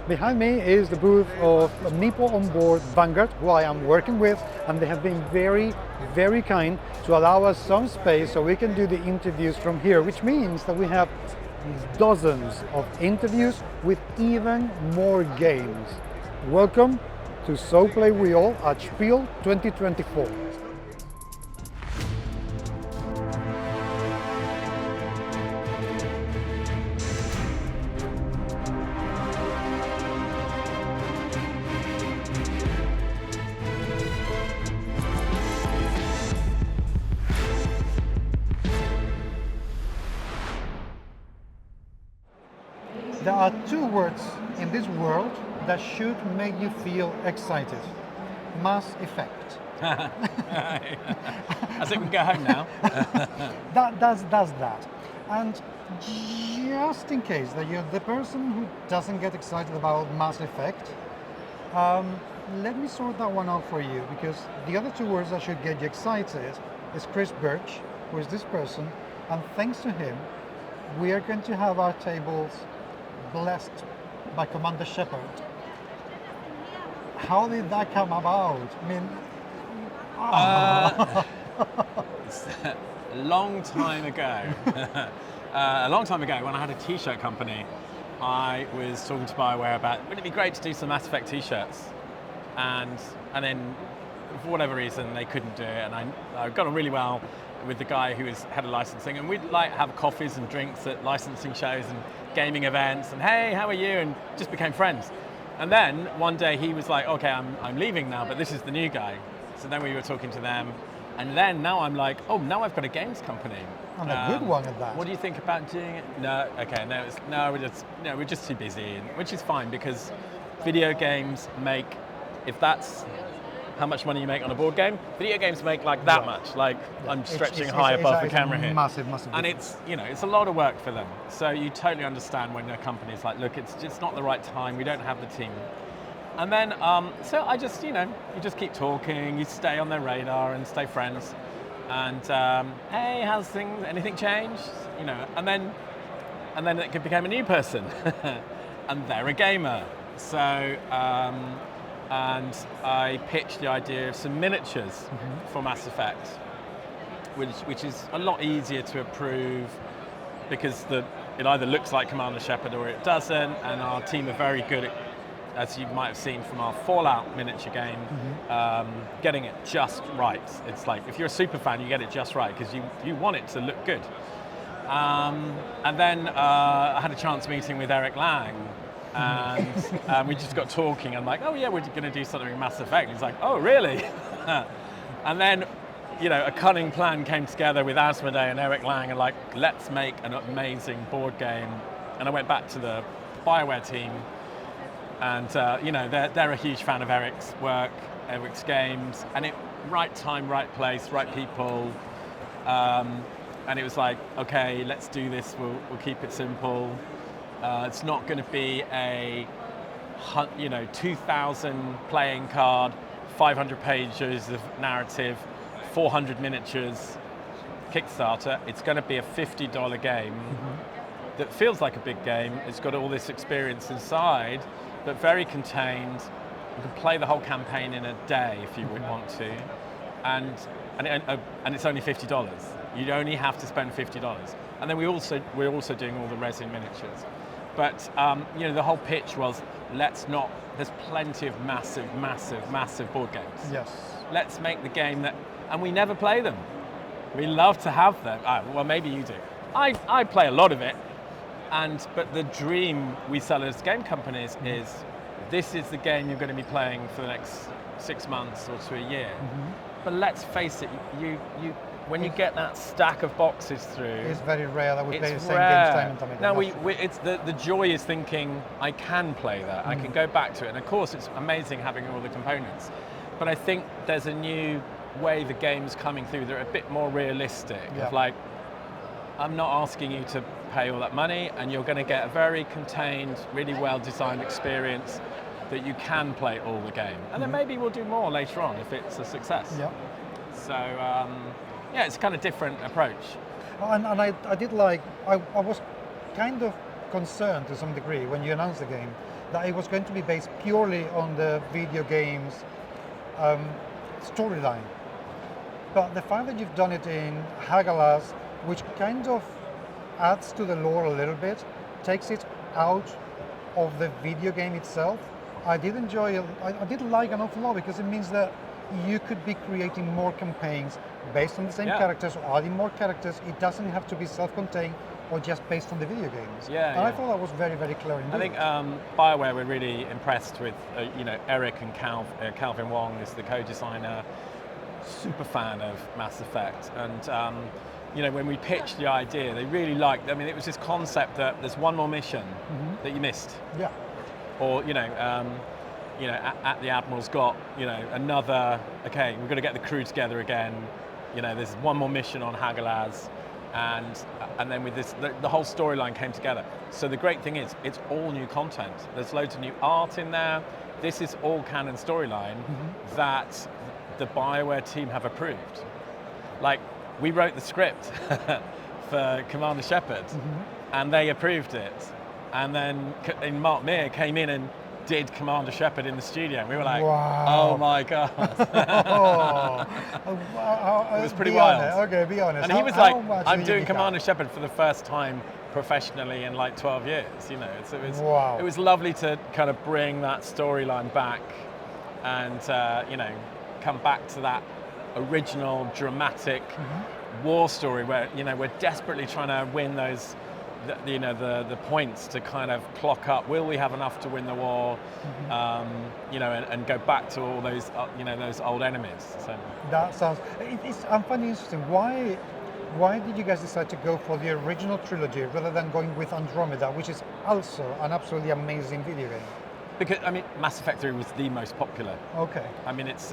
Behind me is the booth of Meeple on Board Vanguard, who I am working with, and they have been very, very kind to allow us some space so we can do the interviews from here, which means that we have dozens of interviews with even more games. Welcome to So Play Wheel at Spiel 2024. There are two words in this world that should make you feel excited. Mass effect. I think we can go home now. That does that. And just in case that you're the person who doesn't get excited about Mass Effect, let me sort that one out for you, because the other two words that should get you excited is Chris Birch, who is this person, and thanks to him, we are going to have our tables blessed by Commander Shepard. How did that come about? I mean, It's a long time ago. A long time ago, when I had a t-shirt company, I was talking to BioWare about, wouldn't it be great to do some Mass Effect t-shirts? And then, for whatever reason, they couldn't do it. And I got on really well with the guy who was head of licensing, and we'd like have coffees and drinks at licensing shows and gaming events, and hey, how are you? And just became friends. And then one day he was like, okay, I'm leaving now, but this is the new guy. So then we were talking to them, and then now I'm like, oh, now I've got a games company. And a good one at that. What do you think about doing it? No, okay, we're just too busy, which is fine, because video games make, if that's how much money you make on a board game, video games make like that much. Like I'm stretching high above the camera here. Massive. And it's a lot of work for them. So you totally understand when a company's like, look, it's just not the right time. We don't have the team. And then, so I just, you just keep talking. You stay on their radar and stay friends. And hey, how's things? Anything changed? And then it became a new person, and they're a gamer. So. And I pitched the idea of some miniatures for Mass Effect, which is a lot easier to approve, because it either looks like Commander Shepard or it doesn't, and our team are very good at, as you might have seen from our Fallout miniature game, getting it just right. It's like, if you're a super fan, you get it just right, because you want it to look good. And then I had a chance meeting with Eric Lang, and we just got talking. I'm like, oh yeah, we're going to do something in Mass Effect. He's like, oh really? And then, a cunning plan came together with Asmodee and Eric Lang, and like, let's make an amazing board game. And I went back to the BioWare team, and they're a huge fan of Eric's work, Eric's games, and right time, right place, right people. And it was like, okay, let's do this. We'll keep it simple. It's not going to be a 2,000 playing card, 500 pages of narrative, 400 miniatures Kickstarter. It's going to be a $50 game that feels like a big game. It's got all this experience inside, but very contained. You can play the whole campaign in a day if you would want to, and it's only $50. You only have to spend $50. And then we're also doing all the resin miniatures. But the whole pitch was, there's plenty of massive board games. Yes. Let's make the game and we never play them. We love to have them. Well, maybe you do. I play a lot of it, but the dream we sell as game companies is, this is the game you're going to be playing for the next 6 months or to a year. But let's face it, when you get that stack of boxes through, it's very rare that we play the same games time and time again. No, it's the joy is thinking, I can play that, I can go back to it, and of course it's amazing having all the components. But I think there's a new way the game's coming through. They're a bit more realistic. Of like, I'm not asking you to pay all that money, and you're going to get a very contained, really well-designed experience that you can play all the game. And then maybe we'll do more later on if it's a success. So. It's a kind of different approach. And I did like, I was kind of concerned to some degree when you announced the game, that it was going to be based purely on the video games storyline. But the fact that you've done it in Hagalaz, which kind of adds to the lore a little bit, takes it out of the video game itself, I did enjoy it. I did like an awful lot, because it means that you could be creating more campaigns based on the same characters, or adding more characters. It doesn't have to be self-contained or just based on the video games. And I thought that was very, very clever indeed. I think BioWare were really impressed with, Eric and Calvin Wong is the co-designer, super fan of Mass Effect. And, when we pitched the idea, they really liked, it was this concept that there's one more mission that you missed. Yeah. Or, at the Admiral's got, another, okay, we've got to get the crew together again. There's one more mission on Hagalaz. And then with this, the whole storyline came together. So the great thing is, it's all new content. There's loads of new art in there. This is all canon storyline that the BioWare team have approved. Like, we wrote the script for Commander Shepard, and they approved it. And then Mark Meir came in and did Commander Shepard in the studio. And we were like, wow. Oh my God. It was pretty wild. Okay, be honest. And he was like, I'm doing Commander Shepard for the first time professionally in like 12 years. It was lovely to kind of bring that storyline back and, come back to that original dramatic war story where, we're desperately trying to win those the points to kind of clock up. Will we have enough to win the war? And go back to all those those old enemies. So that sounds. I'm finding interesting. Why did you guys decide to go for the original trilogy rather than going with Andromeda, which is also an absolutely amazing video game? Because Mass Effect 3 was the most popular. Okay. It's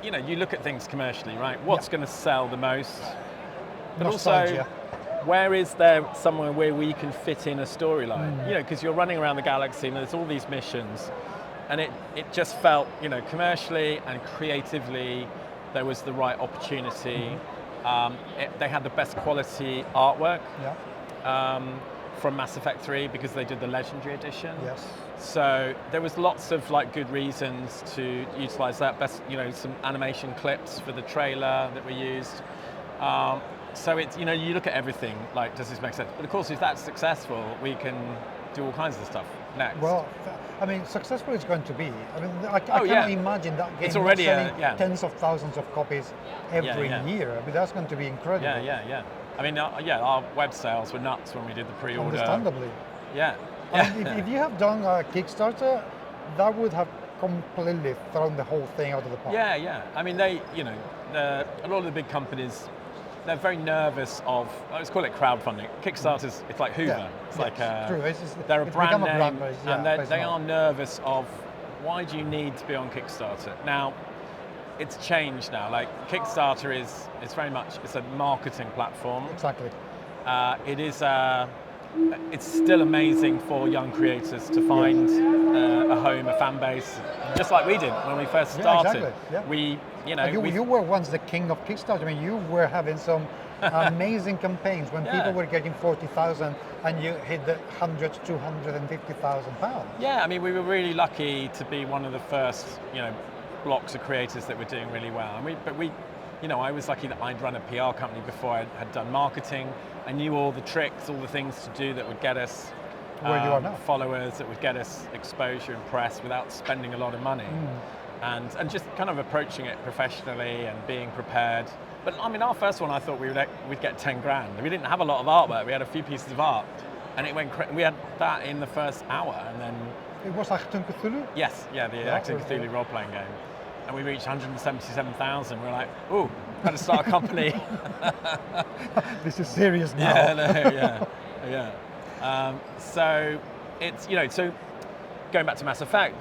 you look at things commercially, right? What's going to sell the most? But Nostalgia. also, where is there somewhere where we can fit in a storyline? Because you're running around the galaxy and there's all these missions, and it just felt, commercially and creatively, there was the right opportunity. They had the best quality artwork from Mass Effect 3 because they did the Legendary Edition. Yes. So there was lots of good reasons to utilize that. Some animation clips for the trailer that were used. So it's, you look at everything, does this make sense? But of course, if that's successful, we can do all kinds of stuff next. Well, successful it's going to be. I can't imagine that game it's already selling tens of thousands of copies every year. That's going to be incredible. Yeah. Our web sales were nuts when we did the pre-order. Understandably. Yeah. If you have done a Kickstarter, that would have completely thrown the whole thing out of the park. Yeah. They, a lot of the big companies, they're very nervous of, let's call it crowdfunding. Kickstarter's, it's like Hoover. It's true. They're a brand name, and they are nervous of, why do you need to be on Kickstarter? Now, it's changed now. Kickstarter is very much, it's a marketing platform. Exactly. It is it's still amazing for young creators to find a home, a fan base, just like we did when we first started. Exactly. Yeah. You were once the king of Kickstarter. You were having some amazing campaigns when people were getting 40,000 and you hit the 100, 250,000 pounds. Yeah, we were really lucky to be one of the first, blocks of creators that were doing really well. I was lucky that I'd run a PR company before I had done marketing. I knew all the tricks, all the things to do that would get us where you are now. Followers, that would get us exposure and press without spending a lot of money. And just kind of approaching it professionally and being prepared. But our first one, I thought we'd get 10 grand. We didn't have a lot of artwork. We had a few pieces of art, and it went. We had that in the first hour, and then it was Achtung Cthulhu. Yes, the Achtung Cthulhu role-playing game, and we reached 177,000. We're like, ooh, got to start a company. This is serious now. So it's so going back to Mass Effect,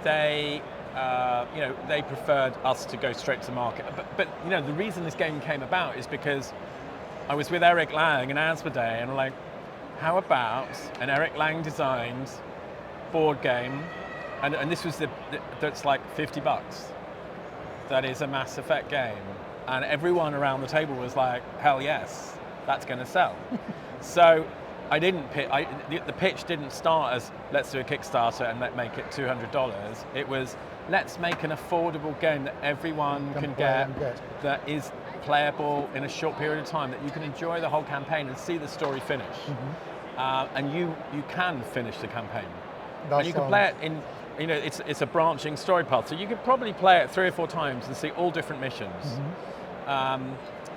they preferred us to go straight to market. But the reason this game came about is because I was with Eric Lang and Asmodee, and we're like, how about an Eric Lang designed board game, and this was that's like $50. That is a Mass Effect game, and everyone around the table was like, hell yes, that's going to sell. So I didn't pitch. The pitch didn't start as let's do a Kickstarter and make it $200. It was let's make an affordable game that everyone can get, that is playable in a short period of time, that you can enjoy the whole campaign and see the story finish. And you can finish the campaign. And you can play it in, it's a branching story path, so you could probably play it 3 or 4 times and see all different missions. But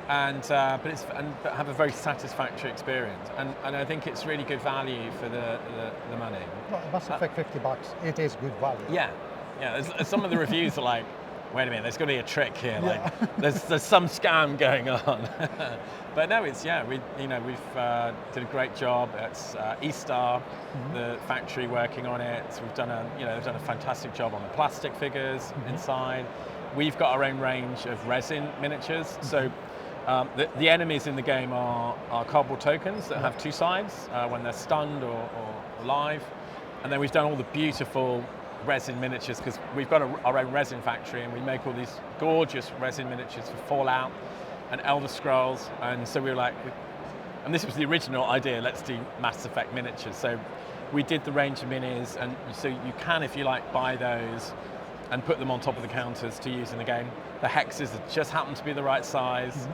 have a very satisfactory experience, and I think it's really good value for the money. Well, it must affect $50. It is good value. Yeah. Some of the reviews are like, wait a minute, there's got to be a trick here. Like, there's some scam going on. But no, we've did a great job. It's E-Star, the factory, working on it. So we've done a fantastic job on the plastic figures inside. We've got our own range of resin miniatures. So. The enemies in the game are cardboard tokens that have 2 sides when they're stunned or alive. And then we've done all the beautiful resin miniatures because we've got our own resin factory, and we make all these gorgeous resin miniatures for Fallout and Elder Scrolls. And so we were like, and this was the original idea, let's do Mass Effect miniatures. So we did the range of minis, and so you can, if you like, buy those and put them on top of the counters to use in the game. The hexes just happen to be the right size.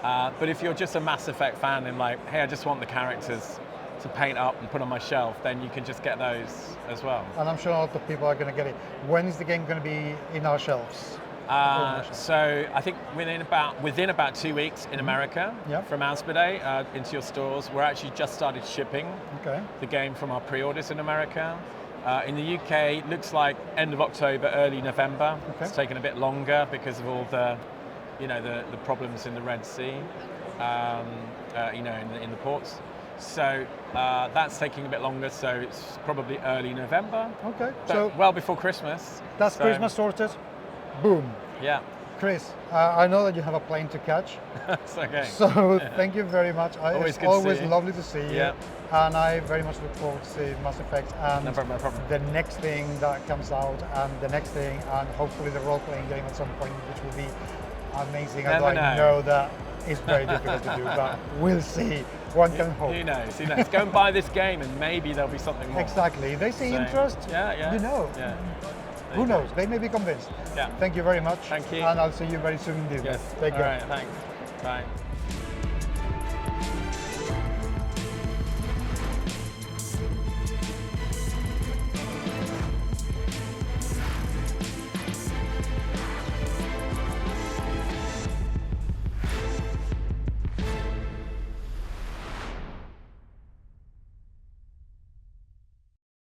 But if you're just a Mass Effect fan and like, hey, I just want the characters to paint up and put on my shelf, then you can just get those as well. And I'm sure a lot of people are going to get it. When is the game going to be in our shelves? So I think within about 2 weeks in America, from Asmodee into your stores. We're actually just started shipping the game from our pre-orders in America. In the UK, it looks like end of October, early November. It's taken a bit longer because of all the problems in the Red Sea, in the ports. So that's taking a bit longer. So it's probably early November. Okay. So well before Christmas. That's Christmas sorted. Boom. Yeah. Chris, I know that you have a plane to catch. It's okay. So thank you very much. Always lovely to see you. And I very much look forward to seeing Mass Effect and no problem. the next thing that comes out, and the next thing, and hopefully the role-playing game at some point, which will be amazing. I know that it's very difficult to do, but we'll see. One can hope. Who knows? Go and buy this game, and maybe there'll be something more. Exactly. They see interest. Yeah. Yeah. Who knows? They may be convinced. Yeah. Thank you very much. Thank you. And I'll see you very soon indeed. Yes. Take care. All right. Thanks. Bye.